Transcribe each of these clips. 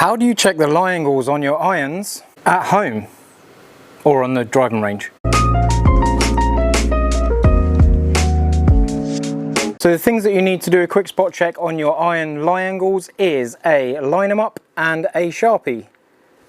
How do you check the lie angles on your irons at home or on the driving range? So the things that you need to do a quick spot check on your iron lie angles is a line 'em up and a Sharpie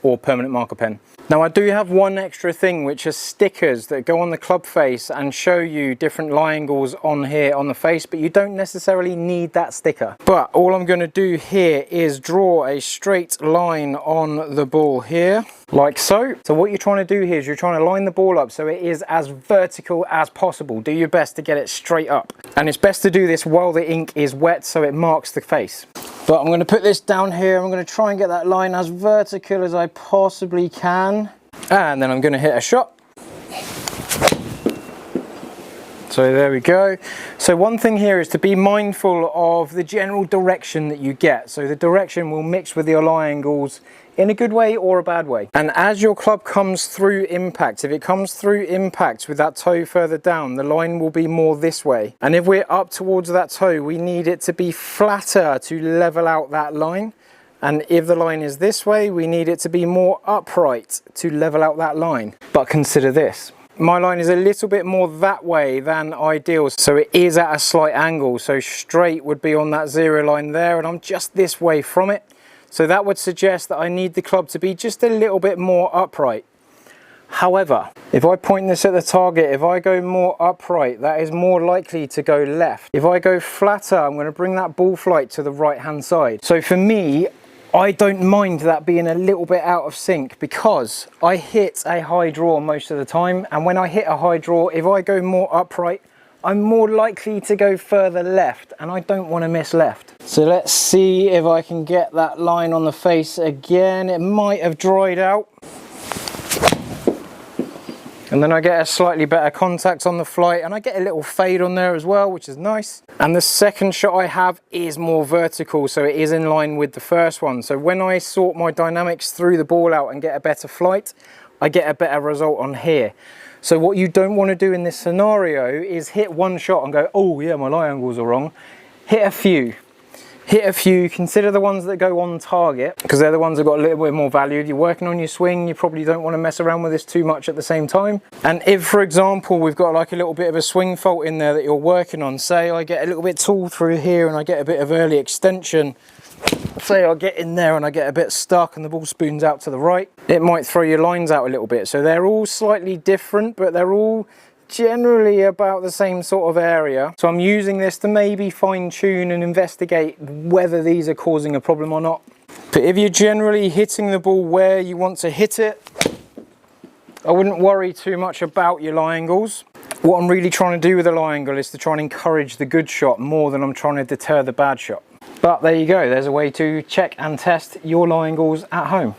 or permanent marker pen. Now I do have one extra thing, which are stickers that go on the club face and show you different lie angles on here on the face, but you don't necessarily need that sticker. But all I'm going to do here is draw a straight line on the ball here, like so. So what you're trying to do here is you're trying to line the ball up so it is as vertical as possible. Do your best to get it straight up. And it's best to do this while the ink is wet so it marks the face. But I'm going to put this down here. I'm going to try and get that line as vertical as I possibly can. And then I'm going to hit a shot. So there we go. So one thing here is to be mindful of the general direction that you get. So the direction will mix with your lie angles in a good way or a bad way. And as your club comes through impact, if it comes through impact with that toe further down, the line will be more this way. And if we're up towards that toe, we need it to be flatter to level out that line. And if the line is this way, we need it to be more upright to level out that line. But consider this. My line is a little bit more that way than ideal, so it is at a slight angle. So straight would be on that zero line there, and I'm just this way from it. So that would suggest that I need the club to be just a little bit more upright. However, if I point this at the target, if I go more upright, that is more likely to go left. If I go flatter, I'm going to bring that ball flight to the right hand side. So for me, I don't mind that being a little bit out of sync because I hit a high draw most of the time, and when I hit a high draw, if I go more upright, I'm more likely to go further left, and I don't want to miss left. So let's see if I can get that line on the face again. It might have dried out. And then I get a slightly better contact on the flight, and I get a little fade on there as well, which is nice. And the second shot I have is more vertical, so it is in line with the first one. So when I sort my dynamics through the ball out and get a better flight, I get a better result on here. So what you don't want to do in this scenario is hit one shot and go, oh yeah, my lie angles are wrong. Hit a few. Hit a few, consider the ones that go on target, because they're the ones that got a little bit more value. You're working on your swing, you probably don't want to mess around with this too much at the same time. And if, for example, we've got like a little bit of a swing fault in there that you're working on, say I get a little bit tall through here and I get a bit of early extension, say I get in there and I get a bit stuck and the ball spoons out to the right, it might throw your lines out a little bit. So they're all slightly different, but they're all generally about the same sort of area. So I'm using this to maybe fine tune and investigate whether these are causing a problem or not. But if you're generally hitting the ball where you want to hit it, I wouldn't worry too much about your lie angles. What I'm really trying to do with a lie angle is to try and encourage the good shot more than I'm trying to deter the bad shot. But there you go, there's a way to check and test your lie angles at home.